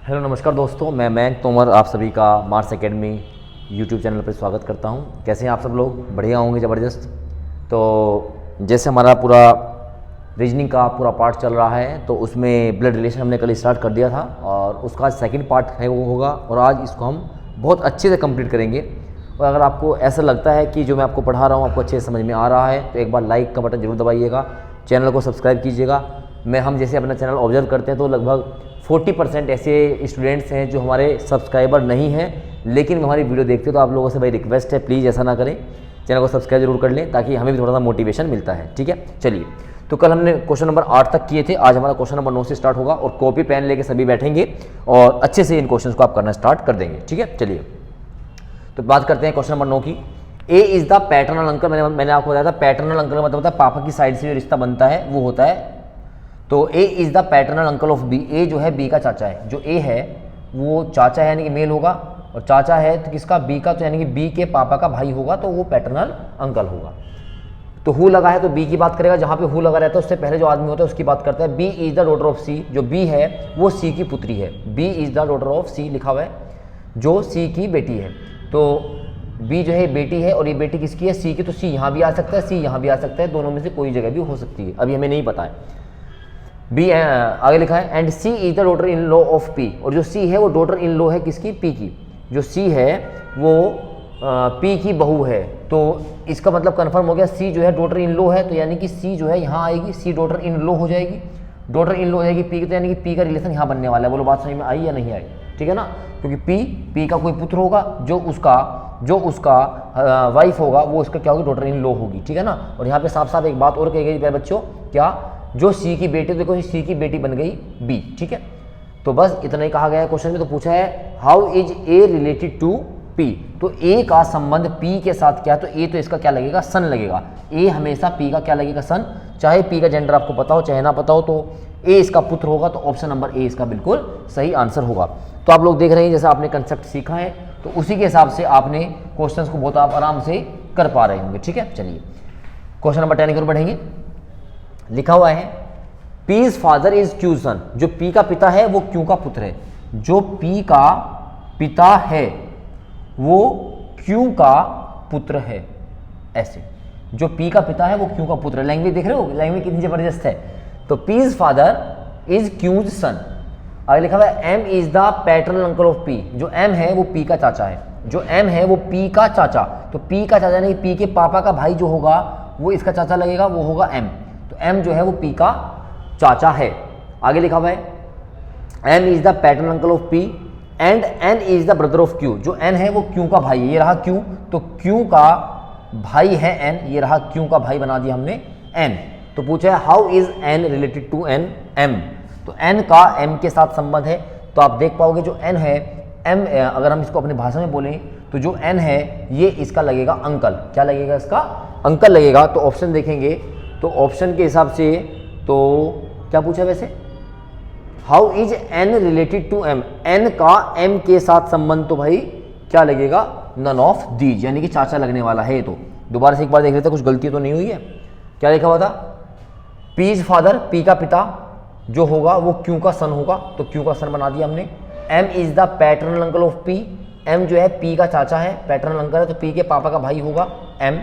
Hello नमस्कार दोस्तों, मैं मयंक तोमर आप सभी का मार्स एकेडमी यूट्यूब चैनल पर स्वागत करता हूं। कैसे हैं आप सब लोग? बढ़िया होंगे, ज़बरदस्त। तो जैसे हमारा पूरा रीजनिंग का पूरा पार्ट चल रहा है, तो उसमें ब्लड रिलेशन हमने कल स्टार्ट कर दिया था और उसका सेकंड पार्ट है वो होगा, और आज इसको हम बहुत अच्छे से कंप्लीट करेंगे। और अगर आपको ऐसा लगता है कि जो मैं आपको पढ़ा रहा हूँ आपको अच्छे से समझ में आ रहा है, तो एक बार लाइक का बटन जरूर दबाइएगा, चैनल को सब्सक्राइब कीजिएगा। हम जैसे अपना चैनल ऑब्जर्व करते हैं तो लगभग 40% ऐसे स्टूडेंट्स हैं जो हमारे सब्सक्राइबर नहीं हैं, लेकिन हमारी वीडियो देखते हैं। तो आप लोगों से भाई रिक्वेस्ट है, प्लीज़ ऐसा ना करें, चैनल को सब्सक्राइब जरूर कर लें ताकि हमें भी थोड़ा सा मोटिवेशन मिलता है। ठीक है, चलिए। तो कल हमने क्वेश्चन नंबर 8 तक किए थे, आज हमारा क्वेश्चन नंबर 9 से स्टार्ट होगा और कॉपी पेन लेके सभी बैठेंगे और अच्छे से इन क्वेश्चन को आप करना स्टार्ट कर देंगे। ठीक है, चलिए। तो बात करते हैं क्वेश्चन नंबर 9 की। ए इज़ द पैटर्नल अंकल। मैंने आपको बताया था पैटर्नल अंकल मतलब होता है पापा की साइड से जो रिश्ता बनता है वो होता है। तो A is the paternal uncle of B. A जो है बी का चाचा है। जो ए है वो चाचा है यानी कि मेल होगा, और चाचा है तो किसका? बी का, तो यानी कि बी के पापा का भाई होगा, तो वो पैटर्नल अंकल होगा। तो हु लगा है तो बी की बात करेगा। जहाँ पे हु लगा रहता है उससे पहले जो आदमी होता है उसकी बात करता है। B is the daughter of C. जो बी है वो सी की पुत्री है। B is the daughter of C लिखा हुआ है, जो सी की बेटी है। तो बी जो है बेटी है और ये बेटी किसकी है? सी की। तो सी यहाँ भी आ सकता है, सी यहाँ भी आ सकता है, दोनों में से कोई जगह भी हो सकती है, अभी हमें नहीं पता है। बी आगे लिखा है and C is the daughter in law of P. और जो सी है वो डॉटर इन लॉ है किसकी? पी की। जो सी है वो पी की बहू है। तो इसका मतलब कंफर्म हो गया, सी जो है डॉटर इन लॉ है, तो यानी कि सी जो है यहाँ आएगी, सी डॉटर इन लॉ हो जाएगी। डॉटर इन लॉ हो जाएगी पी की, तो यानी कि पी का रिलेशन यहाँ बनने वाला है। बोलो बात समझ में आई या नहीं आई? ठीक है ना, क्योंकि पी का कोई पुत्र होगा, जो उसका वाइफ होगा वो उसका क्या होगी? डॉटर इन लॉ होगी। ठीक है ना। और यहाँ पे साफ साफ एक बात और कही गई प्यारे बच्चों, क्या? जो सी की बेटी, देखो सी की बेटी बन गई बी। ठीक है, तो बस इतना ही कहा गया है क्वेश्चन में। तो पूछा है how is A related to P. तो ए का संबंध पी के साथ क्या? तो ए तो इसका क्या लगेगा? सन लगेगा। ए हमेशा पी का क्या लगेगा? सन। चाहे पी का जेंडर आपको पता हो चाहे ना पता हो, तो ए इसका पुत्र होगा, तो ऑप्शन नंबर ए इसका बिल्कुल सही आंसर होगा। तो आप लोग देख रहे हैं जैसे आपने कंसेप्ट सीखा है, तो उसी के हिसाब से आपने क्वेश्चंस को बहुत आप आराम से कर पा रहे होंगे। ठीक है, चलिए क्वेश्चन नंबर 10 की ओर बढ़ेंगे। लिखा हुआ है पीज फादर इज क्यू सन। जो पी का पिता है वो क्यू का पुत्र है। जो पी का पिता है वो क्यू का पुत्र है। ऐसे जो पी का पिता है वो क्यू का पुत्र है। लैंग्वेज देख रहे हो, लैंग्वेज कितनी जबरदस्त है। तो P's father is Q's son. आगे लिखा हुआ है M is the paternal uncle of P. जो एम है वो पी का चाचा है। जो एम है वो पी का चाचा, तो पी का चाचा यानी पी के पापा का भाई जो होगा वो इसका चाचा लगेगा, वो होगा एम। तो एम जो है वो पी का चाचा है। आगे लिखा हुआ है M is the paternal uncle of P and N is the brother of Q. जो एन है वो क्यू का भाई है, ये रहा क्यू, तो क्यू का भाई है एन, ये रहा क्यू का भाई बना दिया हमने एन। तो पूछा है how is N related to N M. तो एन का एम के साथ संबंध है। तो आप देख पाओगे जो एन है एम, अगर हम इसको अपनी भाषा में बोलें तो जो एन है ये इसका लगेगा अंकल। क्या लगेगा? इसका अंकल लगेगा। तो ऑप्शन देखेंगे तो ऑप्शन के हिसाब से तो क्या पूछा वैसे, how is N related to M. N का एम के साथ संबंध तो भाई क्या लगेगा? नन ऑफ दीज, यानी कि चाचा लगने वाला है। तो दोबारा से एक बार देख लेते हैं, कुछ गलती तो नहीं हुई है। क्या लिखा हुआ था? पीज फादर, पी का पिता जो होगा वो क्यू का सन होगा, तो क्यू का सन बना दिया हमने। M is the paternal uncle of P. M जो है पी का चाचा है, पैटर्नल अंकल है, तो पी के पापा का भाई होगा एम।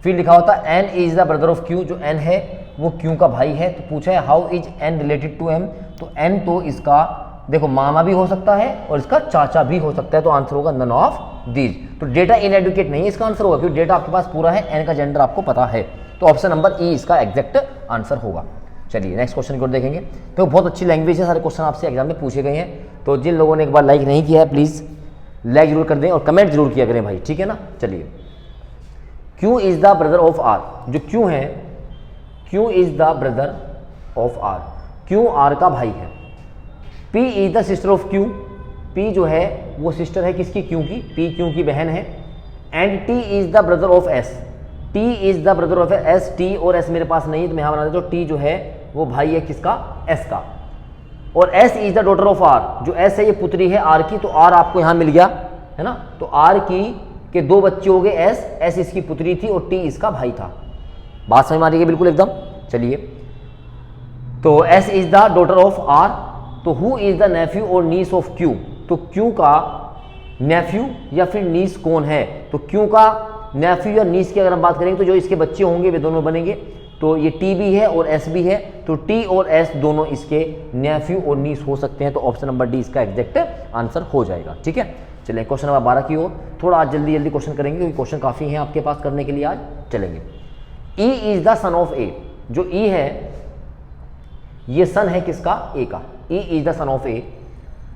फिर लिखा होता है N is the brother of Q. जो एन है वो क्यू का भाई है। तो पूछा है how is N related to M. तो एन तो इसका देखो मामा भी हो सकता है और इसका चाचा भी हो सकता है, तो आंसर होगा नन ऑफ दीज। तो डेटा इनएडुकेट नहीं है इसका आंसर होगा, क्योंकि डेटा आपके पास पूरा है, एन का जेंडर आपको पता है। तो ऑप्शन नंबर ई इसका एग्जैक्ट आंसर होगा। चलिए नेक्स्ट क्वेश्चन को देखेंगे। तो बहुत अच्छी लैंग्वेज है, सारे क्वेश्चन आपसे एग्जाम में पूछे गए हैं। तो जिन लोगों ने एक बार लाइक नहीं किया है प्लीज़ लाइक जरूर कर दें और कमेंट जरूर किया करें भाई, ठीक है ना। चलिए Q is the brother of R. जो क्यू है, Q is the brother of R. Q R का भाई है। P is the sister of Q. P जो है वो सिस्टर है किसकी? क्यू की। पी क्यू की बहन है। And T is the brother of S. T is the brother of S. T और एस मेरे पास नहीं है तो मैं यहाँ बना देता हूँ। टी जो है वो भाई है किसका? एस का। और S is the daughter of R. जो एस है ये पुत्री है आर की, तो आर आपको यहाँ मिल गया है ना। तो आर की के दो बच्चे हो गए एस, एस इसकी पुत्री थी और टी इसका भाई था। बात समझ में आ रही है बिल्कुल एकदम। चलिए तो S is the daughter of R, तो हु इज द नेफ्यू और नीस ऑफ क्यू, तो क्यू का नेफ्यू या फिर नीस कौन है, तो क्यू का नेफ्यू या नीस की अगर हम बात करेंगे तो जो इसके बच्चे होंगे वे दोनों बनेंगे, तो ये टी भी है और एस भी है, तो टी और एस दोनों इसके नेफ्यू और नीस हो सकते हैं, तो ऑप्शन नंबर डी इसका एग्जैक्ट आंसर हो जाएगा। ठीक है, चलिए क्वेश्चन नंबर 12 की ओर थोड़ा आज जल्दी जल्दी क्वेश्चन करेंगे क्योंकि क्वेश्चन काफ़ी हैं आपके पास करने के लिए आज। चलेंगे, E is the son of A, जो ई है ये सन है किसका, ए का, E is the son of A.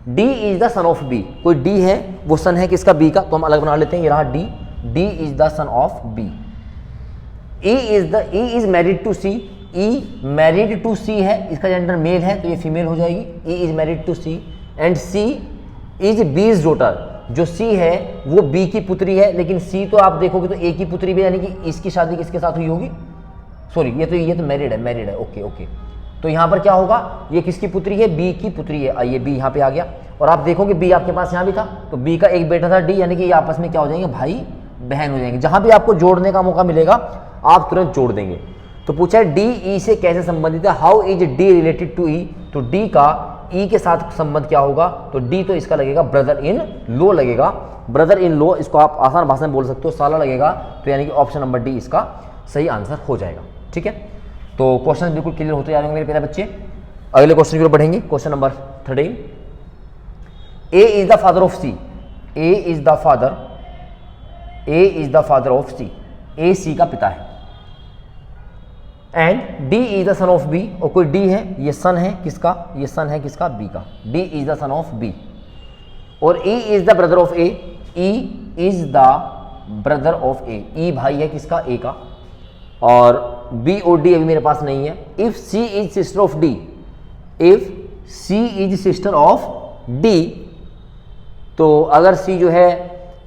D is the son of B, कोई डी है वो सन है किसका, बी का, तो हम अलग बना लेते हैं, ये रहा D, D is the son of B. E is married to C, E married to C है, इसका जेंडर मेल है तो ये फीमेल हो जाएगी, E is married to C. And C is B's daughter, जो सी है वो बी की पुत्री है, लेकिन सी तो आप देखोगे तो ए की पुत्री भी, यानी कि इसकी शादी किसके साथ हुई होगी, सॉरी ये तो मैरिड है, ओके ओके, तो यहाँ पर क्या होगा, ये किसकी पुत्री है, बी की पुत्री है, ये बी यहाँ पे आ गया, और आप देखोगे बी आपके पास यहाँ भी था, तो बी का एक बेटा था डी, यानी कि ये आपस में क्या हो जाएंगे, भाई बहन हो जाएंगे। जहाँ भी आपको जोड़ने का मौका मिलेगा आप तुरंत जोड़ देंगे। तो पूछा है डी ई से कैसे संबंधित है, how is D related to E, तो डी का ई के साथ संबंध क्या होगा, तो डी तो इसका लगेगा ब्रदर इन लॉ लगेगा, ब्रदर इन लॉ, इसको आप आसान भाषा में बोल सकते हो, साला लगेगा, तो यानी कि ऑप्शन नंबर डी इसका सही आंसर हो जाएगा। ठीक है, तो क्वेश्चन बिल्कुल क्लियर होते जा रहे होंगे मेरे प्यारे बच्चे। अगले क्वेश्चन की ओर बढ़ेंगे, question number 13, A is the father of C, A is the father of C, A C का पिता है। And D is the son of B, और कोई डी है, ये सन है किसका, ये सन है किसका, बी का, D is the son of B. और E is the brother of A, E is the brother of A, E भाई है किसका, ए का, और बी और डी अभी मेरे पास नहीं है। If C is sister of D, if C is sister of D, तो अगर सी जो है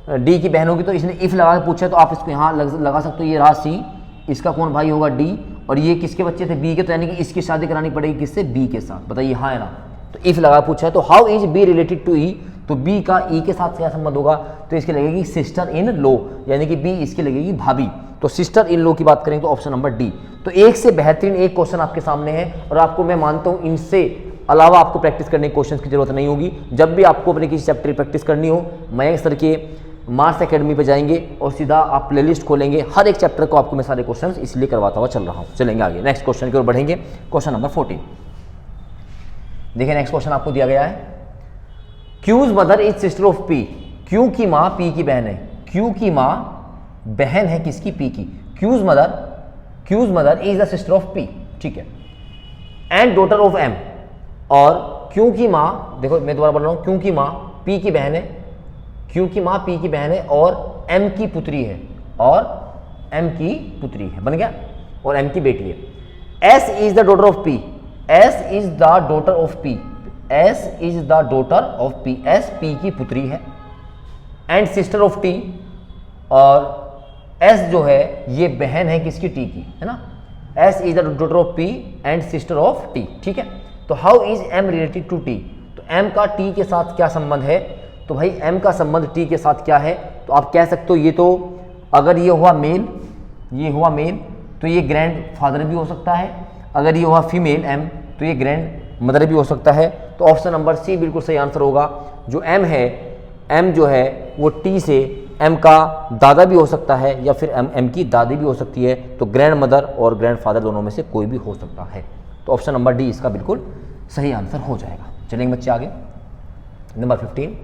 डी की बहन होगी, तो इसने इफ लगा के पूछा तो आप इसको यहाँ लगा सकते हो, ये रहा सी, इसका कौन भाई होगा, डी, और ये किसके बच्चे थे, बी के, तो यानी कि इसकी शादी करानी पड़ेगी किससे, बी के साथ, बताइए हाँ है ना, तो इफ लगा पूछा है, तो how is B related to E, तो बी का ई के साथ क्या संबंध होगा, तो इसकी लगेगी सिस्टर इन लॉ, यानी कि बी इसकी लगेगी भाभी, तो सिस्टर इन लॉ की बात करेंगे तो ऑप्शन नंबर डी। तो एक से बेहतरीन एक क्वेश्चन आपके सामने है, और आपको मैं मानता हूं इनसे अलावा आपको प्रैक्टिस करने के क्वेश्चन की जरूरत नहीं होगी। जब भी आपको अपने किसी चैप्टर की प्रैक्टिस करनी हो, मयंक सर के मार्क्स एकेडमी पे जाएंगे और सीधा आप प्लेलिस्ट खोलेंगे, हर एक चैप्टर को आपको मैं सारे क्वेश्चंस इसलिए करवाता हुआ चल रहा हूँ। चलेंगे आगे, नेक्स्ट क्वेश्चन की ओर बढ़ेंगे, क्वेश्चन नंबर 14। देखिए नेक्स्ट क्वेश्चन आपको दिया गया है, Q's mother is sister of P, Q की माँ पी की बहन है, क्यू की माँ बहन है किसकी, पी की, Q's mother is the sister of P, ठीक है, एंड डॉटर ऑफ एम, और क्यू की माँ, देखो मैं दोबारा बोल रहा हूँ, क्यू की माँ पी की बहन है, क्यू की माँ पी की बहन है और एम की पुत्री है, और एम की पुत्री है, बन गया, और एम की बेटी है। S is the daughter of P, S is the daughter of P, S is the daughter of P, S P की पुत्री है, एंड सिस्टर ऑफ टी, और एस जो है ये बहन है किसकी, टी की, है ना, S is the daughter of P and sister of T, ठीक है। तो how is M related to T, तो एम का टी के साथ क्या संबंध है, तो भाई एम का संबंध टी के साथ क्या है, तो आप कह सकते हो ये तो अगर ये हुआ मेल, ये हुआ मेल, तो ये ग्रैंड फादर भी हो सकता है, अगर ये हुआ फीमेल एम, तो ये ग्रैंड मदर भी हो सकता है, तो ऑप्शन नंबर सी बिल्कुल सही आंसर होगा। जो एम है, एम जो है वो टी से एम का दादा भी हो सकता है या फिर एम की दादी भी हो सकती है, तो ग्रैंड मदर और ग्रैंड फादर दोनों में से कोई भी हो सकता है, तो ऑप्शन नंबर डी इसका बिल्कुल सही आंसर हो जाएगा। चलेंगे बच्चे आगे, number 15,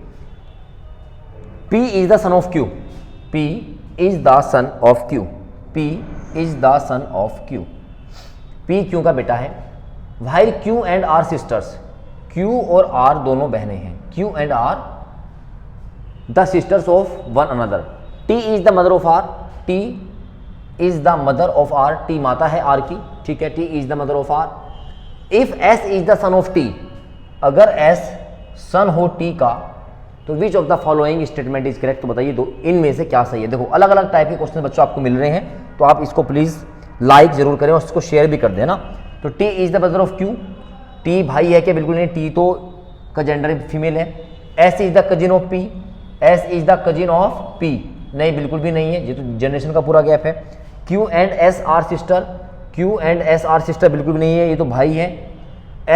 P is the son of Q, P is the son of Q, P is the son of Q, P Q का बेटा है। While Q and R sisters, Q और R दोनों बहनें हैं, Q and R the sisters of one another, T is the mother of R, T is the mother of R, T माता है R की, ठीक है, T is the mother of R। If S is the son of T, अगर S सन हो T का, तो विच of the following statement is correct, तो बताइए दो इनमें से क्या सही है। देखो अलग अलग टाइप के क्वेश्चन बच्चों आपको मिल रहे हैं, तो आप इसको प्लीज लाइक जरूर करें और इसको शेयर भी कर देना। तो T is the brother of Q, T भाई है क्या, बिल्कुल नहीं, T तो का जेंडर फीमेल है। S is the cousin of P, S is the cousin of P, नहीं बिल्कुल भी नहीं है, ये तो जनरेशन का पूरा गैप है। Q and S are sister, Q and S are sister बिल्कुल भी नहीं है, ये तो भाई है।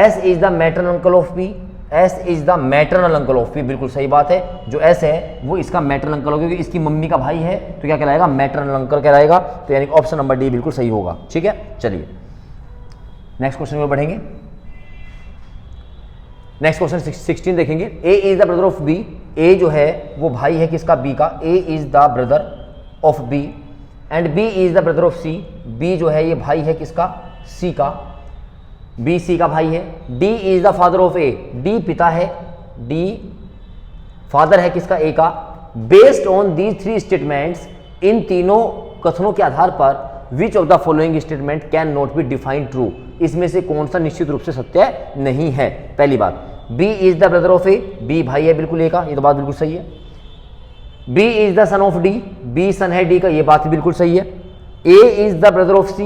S is the maternal uncle of P, S is the maternal uncle of B, बिल्कुल सही बात है। जो एस है वो इसका मैटरनल अंकल होगा, क्योंकि इसकी मम्मी का भाई है तो क्या कहलाएगा, मैटरनल अंकल कहलाएगा। तो यानी कि ऑप्शन नंबर डी बिल्कुल सही होगा। ठीक है, चलिए नेक्स्ट क्वेश्चन में बढ़ेंगे। नेक्स्ट क्वेश्चन 16 देखेंगे। A is the brother of B, A जो है वो भाई है किसका, बी का। A is the brother of B and B is the brother of C, B जो है ये भाई है किसका, सी का। बी सी का भाई है। D is the father of A, D पिता है, डी फादर है किसका, ए का। Based on these three statements, इन तीनों कथनों के आधार पर which of the following statement can not be defined true, इसमें से कौन सा निश्चित रूप से सत्य नहीं है। पहली बात, B is the brother of A, B भाई है बिल्कुल ए का, ये तो बात बिल्कुल सही है। B is the son of D, B son है डी का, ये बात बिल्कुल सही है। A is the brother of C,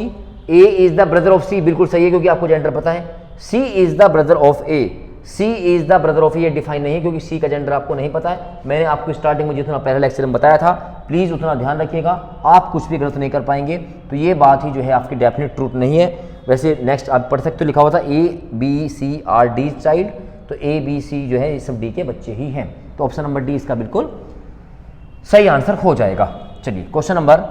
A is the brother of C, बिल्कुल सही है क्योंकि आपको जेंडर पता है। C is the brother of A, C is the brother of A, ये डिफाइन नहीं है क्योंकि सी का जेंडर आपको नहीं पता है। मैंने आपको स्टार्टिंग में जितना पहले लेक्चर में बताया था, प्लीज उतना ध्यान रखिएगा, आप कुछ भी गलत नहीं कर पाएंगे। तो ये बात ही जो है आपकी डेफिनेट ट्रूथ नहीं है। वैसे नेक्स्ट आप पढ़ सकते हो, लिखा हुआ था A B C are D child, तो ए बी सी जो है ये सब डी के बच्चे ही हैं। तो ऑप्शन नंबर डी इसका बिल्कुल सही आंसर हो जाएगा। चलिए क्वेश्चन नंबर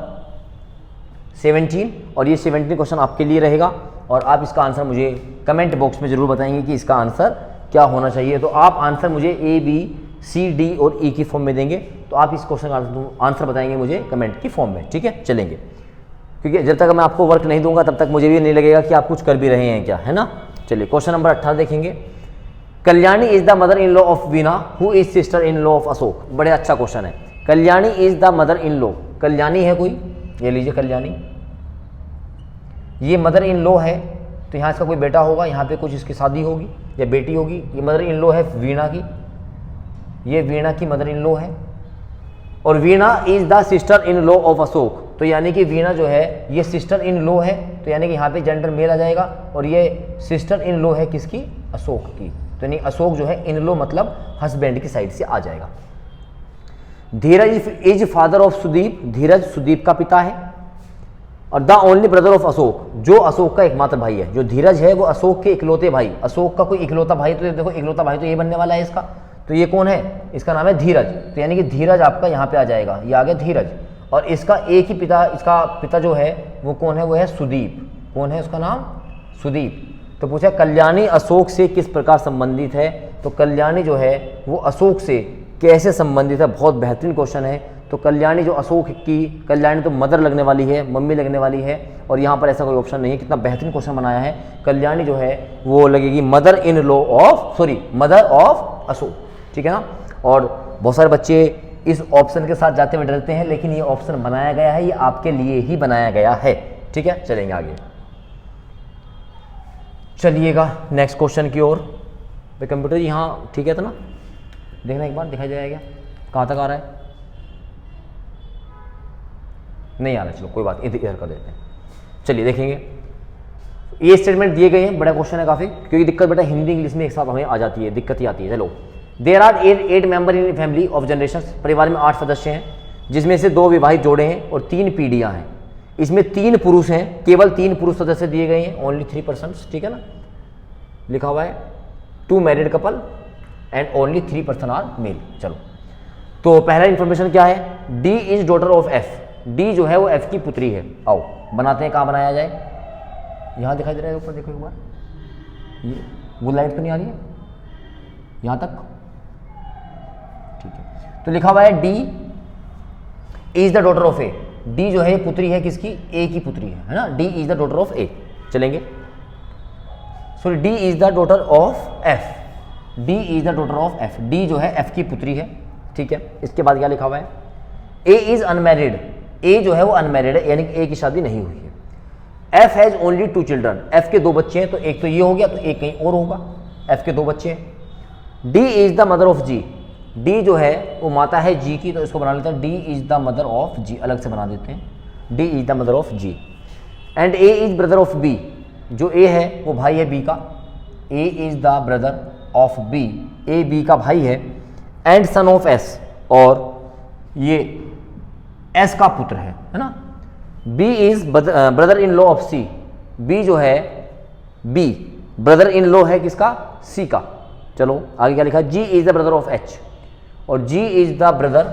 17, और ये 17 क्वेश्चन आपके लिए रहेगा और आप इसका आंसर मुझे कमेंट बॉक्स में जरूर बताएंगे कि इसका आंसर क्या होना चाहिए। तो आप आंसर मुझे ए बी सी डी और ई की फॉर्म में देंगे, तो आप इस क्वेश्चन का आंसर बताएंगे मुझे कमेंट की फॉर्म में। ठीक है, चलेंगे, क्योंकि जब तक मैं आपको वर्क नहीं दूंगा तब तक मुझे भी नहीं लगेगा कि आप कुछ कर भी रहे हैं क्या, है ना। चलिए क्वेश्चन नंबर 18 देखेंगे। Kalyani is the mother in law of Veena who is sister in law of Ashok, बड़े अच्छा क्वेश्चन है। Kalyani is the mother in law, Kalyani है कोई, ये लीजिए कल्याणी, ये मदर इन लॉ है, तो यहाँ इसका कोई बेटा होगा, यहाँ पे कुछ इसकी शादी होगी या बेटी होगी। ये मदर इन लॉ है वीणा की, ये वीणा की मदर इन लॉ है। और Veena is the sister in law of Ashok, तो यानी कि वीणा जो है ये सिस्टर इन लॉ है, तो यानी कि यहाँ पे जेंडर मेल आ जाएगा। और ये सिस्टर इन लॉ है किसकी, अशोक की, तो यानी अशोक जो है इन लॉ मतलब हस्बैंड की साइड से आ जाएगा। धीरज इज फादर ऑफ सुदीप, धीरज सुदीप का पिता है। और the only brother of Ashok, जो अशोक का एकमात्र भाई है, जो धीरज है वो अशोक के इकलौते भाई, अशोक का कोई इकलौता भाई, तो देखो इकलौता भाई तो ये बनने वाला है इसका, तो ये कौन है, इसका नाम है धीरज। तो यानी कि धीरज आपका यहाँ पे आ जाएगा, ये आ गया धीरज। और इसका एक ही पिता, इसका पिता जो है वो कौन है, वो है सुदीप। कौन है उसका नाम, सुदीप। तो पूछा कल्याणी अशोक से किस प्रकार संबंधित है, तो कल्याणी जो है वो अशोक से कैसे संबंधित है, बहुत बेहतरीन क्वेश्चन है। तो कल्याणी जो अशोक की, कल्याणी तो मदर लगने वाली है, मम्मी लगने वाली है, और यहाँ पर ऐसा कोई ऑप्शन नहीं है। कितना बेहतरीन क्वेश्चन बनाया है। कल्याणी जो है वो लगेगी mother in law of, sorry mother of Ashok, ठीक है ना। और बहुत सारे बच्चे इस ऑप्शन के साथ जाते हुए डरते हैं, लेकिन ये ऑप्शन बनाया गया है, ये आपके लिए ही बनाया गया है। ठीक है, चलेंगे आगे, चलिएगा नेक्स्ट क्वेश्चन की ओर। भाई कंप्यूटर यहाँ ठीक है तो ना, देखना एक बार, दिखाई जाएगा कहाँ तक आ रहा है, नहीं आ रहा, चलो कोई बात, इधर कर देते हैं। चलिए देखेंगे, ये स्टेटमेंट दिए गए हैं, बड़ा क्वेश्चन है काफ़ी, क्योंकि दिक्कत बेटा हिंदी इंग्लिश में एक साथ हमें आ जाती है, दिक्कत ही आती है। चलो, there are 8 member in family of generation, परिवार में 8 सदस्य हैं, जिसमें से 2 विवाहित जोड़े हैं और 3 पीढ़ियाँ हैं। इसमें 3 पुरुष हैं, केवल 3 पुरुष सदस्य दिए गए हैं, ओनली 3%, ठीक है ना, लिखा हुआ है 2 married couple and only 3% are male. चलो, तो पहला इंफॉर्मेशन क्या है, D is daughter of F, D जो है वो एफ की पुत्री है। आओ बनाते हैं, कहाँ बनाया जाए, यहाँ दिखाई दे रहा है ऊपर, देखो एक बार, ये वो लाइट तो नहीं आ रही है यहाँ तक, ठीक है। तो लिखा हुआ है D is the daughter of A, D जो है पुत्री है किसकी, ए की पुत्री है ना, D is the daughter of A. चलेंगे, sorry D is the daughter of F, D is the daughter of F, D जो है एफ की पुत्री है, ठीक है। इसके बाद क्या लिखा हुआ है, ए इज अनमैरिड, ए जो है वो अनमैरिड है, यानी कि ए की शादी नहीं हुई है। F has only 2 children, F के 2 बच्चे हैं, तो एक तो ये हो गया, तो एक कहीं और होगा, एफ के 2 बच्चे हैं। D is the mother of G, D जो है वो माता है जी की, तो इसको बना लेते हैं D is the mother of G, अलग से बना देते हैं, D is the mother of G. And A is brother of B, जो ए है वो भाई है बी का, A is the brother of B, A B का भाई है। एंड सन ऑफ एस, और ये एस का पुत्र है ना। B is brother in law of C, B जो है, बी ब्रदर इन लॉ है किसका, सी का, चलो आगे क्या लिखा है, G is the brother of H, और G is the brother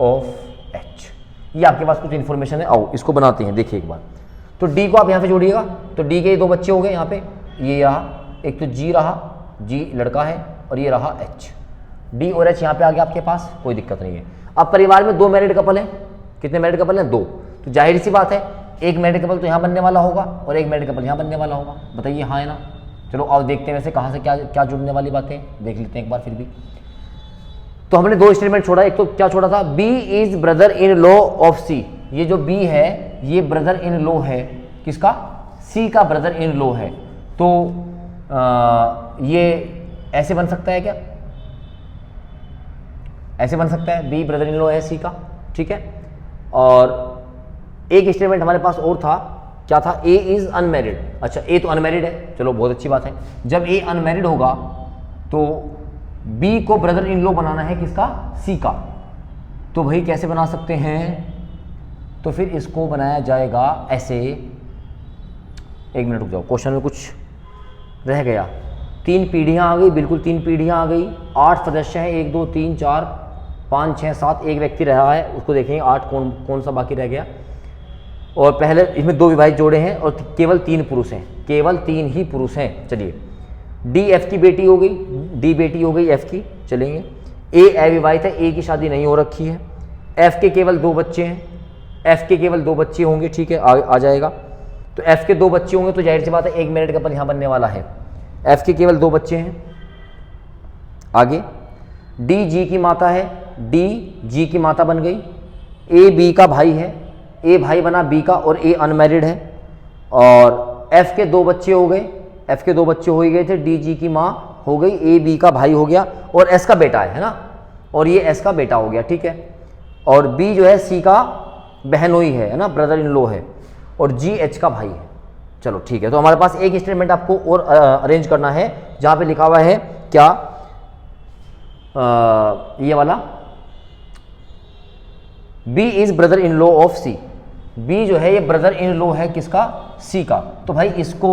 of H. ये आपके पास कुछ इन्फॉर्मेशन है, आओ इसको बनाते हैं, देखिए एक बार। तो डी को आप यहाँ पे जोड़िएगा, तो डी के 2 बच्चे हो गए यहाँ पे, ये रहा, एक तो जी रहा, जी लड़का है, और ये रहा एच। डी और एच यहाँ पे आ गया आपके पास, कोई दिक्कत नहीं है। अब परिवार में 2 मैरिड कपल हैं, कितने मैरिड कपल हैं, 2। तो जाहिर सी बात है एक मैरिड कपल तो यहाँ बनने वाला होगा और एक मैरिड कपल यहाँ बनने वाला होगा, बताइए हाँ है ना। चलो आओ देखते हैं वैसे कहाँ से क्या क्या जुड़ने वाली बातें, देख लेते हैं एक बार फिर भी। तो हमने 2 स्टेटमेंट छोड़ा, एक तो क्या छोड़ा था, B is brother in law of C. ये जो बी है ये ब्रदर इन लॉ है किसका, सी का ब्रदर इन लॉ है। तो ये ऐसे बन सकता है क्या, ऐसे बन सकता है, बी ब्रदर इन लॉ है सी का, ठीक है। और एक स्टेटमेंट हमारे पास और था, क्या था, ए इज अनमैरिड। अच्छा ए तो अनमैरिड है, चलो बहुत अच्छी बात है। जब ए अनमैरिड होगा तो बी को ब्रदर इन लॉ बनाना है किसका, सी का। तो भाई कैसे बना सकते हैं, तो फिर इसको बनाया जाएगा ऐसे, 1 मिनट रुक जाओ, क्वेश्चन में कुछ रह गया। 3 पीढ़ियाँ आ गई, बिल्कुल 3 पीढ़ियाँ आ गई, 8 सदस्य हैं, 1 2 3 4 5 6 7, एक व्यक्ति रहा है, उसको देखेंगे 8 कौन सा बाकी रह गया। और पहले इसमें 2 विवाहित जोड़े हैं और केवल 3 पुरुष हैं, केवल 3 ही पुरुष हैं। चलिए डी एफ की बेटी हो गई, डी बेटी हो गई एफ की, चलेंगे। ए अविवाहित है, ए की शादी नहीं हो रखी है। एफ के केवल 2 बच्चे हैं, एफ के केवल 2 बच्चे होंगे, ठीक है आ जाएगा। तो एफ के 2 बच्चे होंगे तो जाहिर सी बात है एक मैरिड कपल यहाँ बनने वाला है। एफ के केवल 2 बच्चे हैं। आगे डी जी की माता है, डी जी की माता बन गई। ए बी का भाई है, ए भाई बना बी का, और ए अनमैरिड है। और एफ के 2 बच्चे हो गए, एफ के 2 बच्चे हो ही गए थे, डी जी की माँ हो गई, ए बी का भाई हो गया, और एस का बेटा है ना, और ये एस का बेटा हो गया, ठीक है। और बी जो है सी का बहनोई है ना, ब्रदर इन लॉ है, और जी एच का भाई है। चलो ठीक है, तो हमारे पास एक स्टेटमेंट आपको और अरेंज करना है जहाँ पे लिखा हुआ है क्या, ये वाला, B is brother in law of C. B जो है ये ब्रदर इन लॉ है किसका, सी का। तो भाई इसको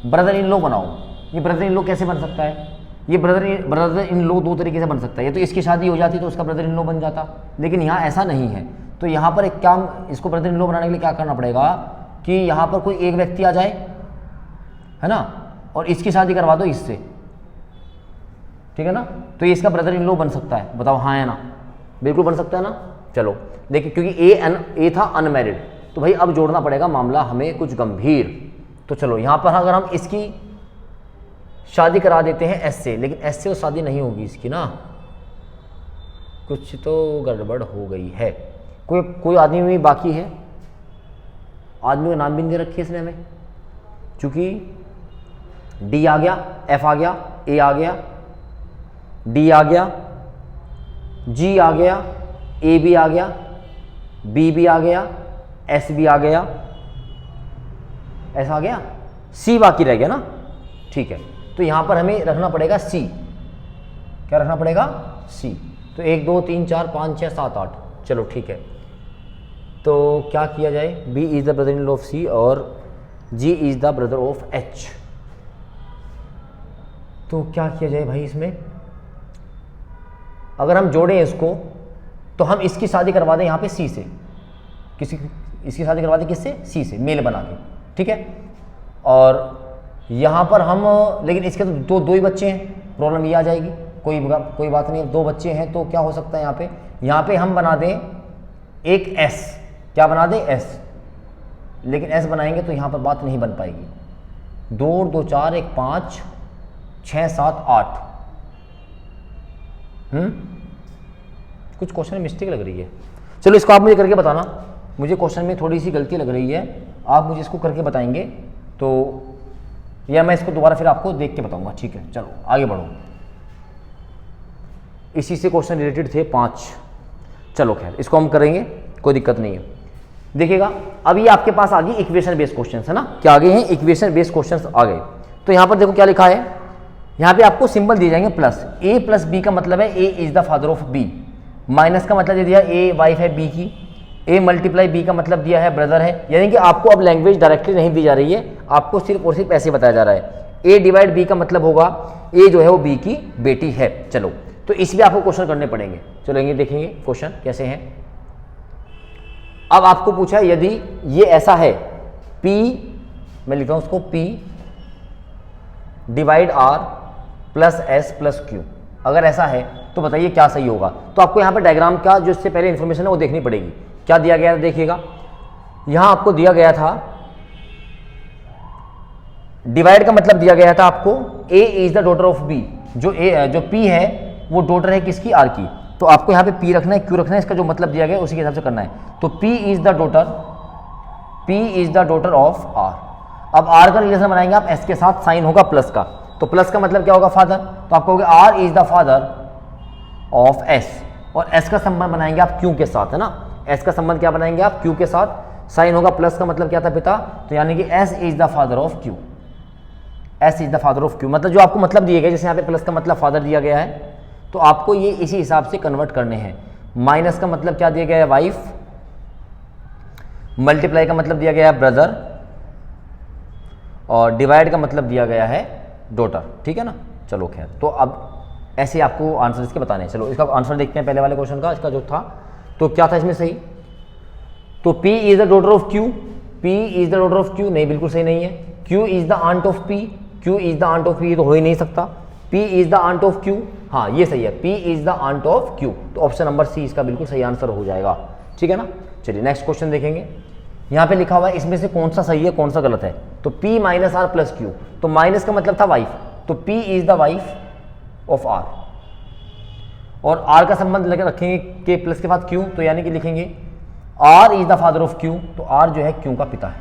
ब्रदर इन लॉ बनाओ। ये ब्रदर इन लॉ कैसे बन सकता है, ये ब्रदर इन लॉ 2 तरीके से बन सकता है। ये तो इसकी शादी हो जाती तो उसका ब्रदर इन लॉ बन जाता, लेकिन यहाँ ऐसा नहीं है। तो यहाँ पर एक काम, इसको ब्रदर इन लॉ बनाने के लिए क्या करना पड़ेगा कि यहाँ पर कोई एक व्यक्ति आ जाए, है ना, और इसकी शादी करवा दो इससे, ठीक है ना। तो ये इसका ब्रदर इन लॉ बन सकता है, बताओ हाँ है ना, बिल्कुल बन सकता है ना। चलो देखिए, क्योंकि ए था अनमैरिड, तो भाई अब जोड़ना पड़ेगा मामला हमें कुछ गंभीर। तो चलो यहाँ पर अगर हम इसकी शादी करा देते हैं एस से, लेकिन एस से वो शादी नहीं होगी इसकी ना, कुछ तो गड़बड़ हो गई है। कोई आदमी भी बाकी है, आदमी का नाम भी नहीं दे रखी है इसने हमें, चूँकि डी आ गया, एफ आ गया, ए आ गया, डी आ गया, जी आ गया, ए भी आ गया, बी भी आ गया, एस भी आ गया, ऐसा आ गया, सी बाकी रह गया ना, ठीक है। तो यहाँ पर हमें रखना पड़ेगा सी, क्या रखना पड़ेगा, सी। तो 1 2 3 4 5 6 7 8, चलो ठीक है। तो क्या किया जाए, B is the brother in law of C और G is the brother of H. तो क्या किया जाए भाई इसमें, अगर हम जोड़ें इसको तो हम इसकी शादी करवा दें यहाँ पे सी से, इसकी शादी करवा दें किससे, सी से, मेल बना के, ठीक है। और यहाँ पर हम, लेकिन इसके तो दो ही बच्चे हैं, प्रॉब्लम ये आ जाएगी। कोई बात नहीं, 2 बच्चे हैं तो क्या हो सकता है यहाँ पे हम बना दें एक एस, क्या बना दें एस, लेकिन एस बनाएंगे तो यहाँ पर बात नहीं बन पाएगी। 2 2 4 1 5 6 7 8, कुछ क्वेश्चन में मिस्टेक लग रही है। चलो इसको आप मुझे करके बताना, मुझे क्वेश्चन में थोड़ी सी गलती लग रही है, आप मुझे इसको करके बताएंगे तो, या मैं इसको दोबारा फिर आपको देख के बताऊंगा, ठीक है। चलो आगे बढ़ो, इसी से क्वेश्चन रिलेटेड थे 5, चलो खैर इसको हम करेंगे, कोई दिक्कत नहीं है। देखिएगा अब ये आपके पास आ गई इक्वेशन बेस्ड क्वेश्चन, है ना, क्या आ गए हैं, इक्वेशन बेस्ड क्वेश्चन आ गए। तो यहाँ पर देखो क्या लिखा है, यहाँ पे आपको सिंबल दिए जाएंगे प्लस, ए प्लस बी का मतलब है A is the father of B, minus का मतलब दे दिया ए वाइफ है बी की, ए मल्टीप्लाई बी का मतलब दिया है ब्रदर है। यानी कि आपको अब लैंग्वेज डायरेक्टली नहीं दी जा रही है, आपको सिर्फ और सिर्फ ऐसे बताया जा रहा है ए डिवाइड बी का मतलब होगा ए जो है वो बी की बेटी है। चलो, तो इसमें आपको क्वेश्चन करने पड़ेंगे। चलेंगे देखेंगे क्वेश्चन कैसे हैं। अब आपको पूछा है यदि ये ऐसा है, P, मैं लिखता हूं उसको P divide R plus S plus Q, अगर ऐसा है तो बताइए क्या सही होगा। तो आपको यहाँ पे डायग्राम का जो इससे पहले इंफॉर्मेशन है वो देखनी पड़ेगी। क्या दिया गया था देखिएगा, यहाँ आपको दिया गया था डिवाइड का मतलब दिया गया था आपको A is the daughter of B, जो P है वो डॉटर है किसकी, R की। तो आपको यहाँ पे P रखना है, Q रखना है, इसका जो मतलब दिया गया है उसी के हिसाब से करना है। तो P is the daughter of R। अब R का रिलेशन बनाएंगे आप, S के साथ साइन होगा प्लस का, तो प्लस का मतलब क्या होगा, फादर। तो आप कहोगे R is the father of S, और S का संबंध बनाएंगे आप Q के साथ, है ना। S का संबंध क्या बनाएंगे आप, Q के साथ, साइन होगा प्लस का मतलब क्या था, पिता, तो यानी कि S is the father of Q। S is the father of Q, मतलब जो आपको मतलब दिए गए, जैसे यहाँ पे प्लस का मतलब फादर दिया गया है, तो आपको ये इसी हिसाब से कन्वर्ट करने हैं। माइनस का मतलब क्या दिया गया है, वाइफ, मल्टीप्लाई का मतलब दिया गया है ब्रदर, और डिवाइड का मतलब दिया गया है डॉटर, ठीक है ना। चलो खैर, तो अब ऐसे आपको आंसर इसके बताने हैं। चलो इसका आंसर देखते हैं पहले वाले क्वेश्चन का, इसका जो था तो क्या था इसमें सही। तो P is the daughter of Q, P is the daughter of Q, नहीं बिल्कुल सही नहीं है। Q is the aunt of P, Q is the aunt of P, तो हो ही नहीं सकता। P is the aunt of Q, हाँ ये सही है, P is the aunt of Q, तो ऑप्शन नंबर सी इसका बिल्कुल सही आंसर हो जाएगा, ठीक है ना। चलिए नेक्स्ट क्वेश्चन देखेंगे। यहाँ पे लिखा हुआ है इसमें से कौन सा सही है कौन सा गलत है। तो P minus R plus Q, तो माइनस का मतलब था वाइफ, तो P is the wife of R, और R का संबंध लेकर रखेंगे के प्लस के बाद Q, तो यानी कि लिखेंगे R is the father of Q, तो R जो है Q का पिता है।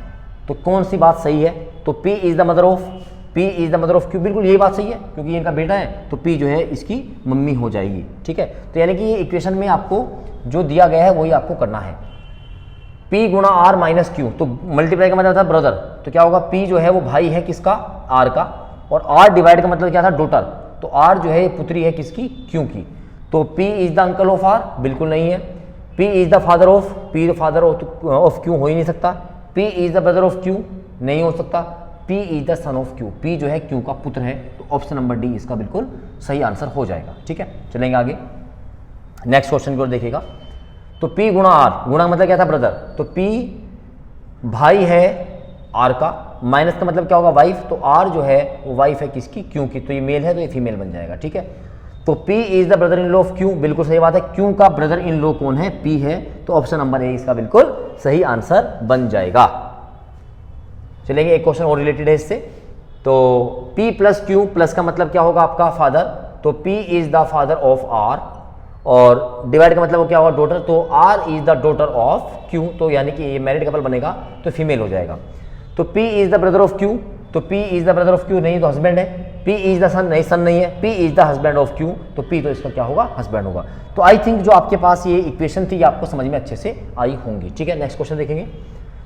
तो कौन सी बात सही है, तो P is the mother of Q, बिल्कुल यही बात सही है, क्योंकि ये इनका बेटा है, तो P जो है इसकी मम्मी हो जाएगी, ठीक है। तो यानी कि ये इक्वेशन में आपको जो दिया गया है वही आपको करना है। P गुणा R माइनस Q, तो मल्टीप्लाई का मतलब था ब्रदर, तो क्या होगा, P जो है वो भाई है किसका, R का, और R डिवाइड का मतलब क्या था, डॉटर, तो R जो है पुत्री है किसकी, Q की। तो P is the uncle of R, बिल्कुल नहीं है। P is the father of Q, हो ही नहीं सकता। P is the brother of Q, नहीं हो सकता। P is the son of Q, P जो है Q का पुत्र है, तो ऑप्शन नंबर डी इसका बिल्कुल सही आंसर हो जाएगा, ठीक है। चलेंगे आगे, नेक्स्ट क्वेश्चन को देखिएगा। तो P गुणा R, गुणा मतलब क्या था, ब्रदर, तो P भाई है R का, माइनस का मतलब क्या होगा, वाइफ, तो R जो है वो वाइफ है किसकी, Q की, तो ये मेल है तो ये फीमेल बन जाएगा, ठीक है। तो P is the brother in law of Q, बिल्कुल सही बात है, Q का ब्रदर इन लॉ कौन है, P है, तो ऑप्शन नंबर ए इसका बिल्कुल सही आंसर बन जाएगा। चलेंगे एक क्वेश्चन और रिलेटेड है इससे। तो P प्लस Q, प्लस का मतलब क्या होगा आपका, फादर, तो P is the father of R, और डिवाइड का मतलब वो क्या होगा, डॉटर, तो R is the daughter of Q, तो यानी कि ये मैरिड कपल बनेगा तो फीमेल हो जाएगा। तो P is the brother of Q, तो P is the brother of Q, नहीं तो हस्बैंड है। P इज द सन, नहीं सन नहीं है। P is the husband of Q, तो P तो इसका क्या होगा, हस्बैंड होगा। तो आई थिंक जो आपके पास ये इक्वेशन थी ये आपको समझ में अच्छे से आई होंगी, ठीक है। नेक्स्ट क्वेश्चन देखेंगे।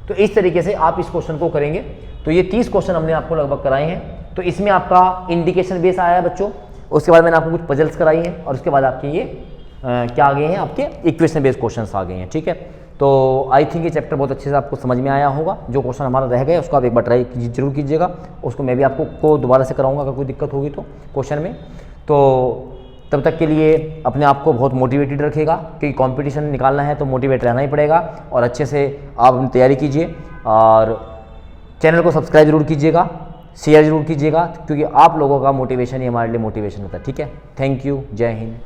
तो इस तरीके से आप इस क्वेश्चन को करेंगे। तो ये 30 क्वेश्चन हमने आपको लगभग कराए हैं। तो इसमें आपका इंडिकेशन बेस आया है बच्चों, उसके बाद मैंने आपको कुछ पजल्स कराई हैं, और उसके बाद आपके ये क्या आ गए हैं, आपके इक्वेशन बेस्ड क्वेश्चंस आ गए हैं, ठीक है। तो आई थिंक ये चैप्टर बहुत अच्छे से आपको समझ में आया होगा। जो क्वेश्चन हमारा रह गए उसको आप एक बार ट्राई जरूर कीजिएगा, उसको मैं भी आपको दोबारा से कराऊंगा अगर कोई दिक्कत होगी तो क्वेश्चन में। तो तब तक के लिए अपने आप को बहुत मोटिवेटेड रखिएगा, क्योंकि कंपटीशन निकालना है तो मोटिवेट रहना ही पड़ेगा, और अच्छे से आप अपनी तैयारी कीजिए, और चैनल को सब्सक्राइब जरूर कीजिएगा, शेयर जरूर कीजिएगा, क्योंकि आप लोगों का मोटिवेशन ही हमारे लिए मोटिवेशन होता है, ठीक है। थैंक यू, जय हिंद।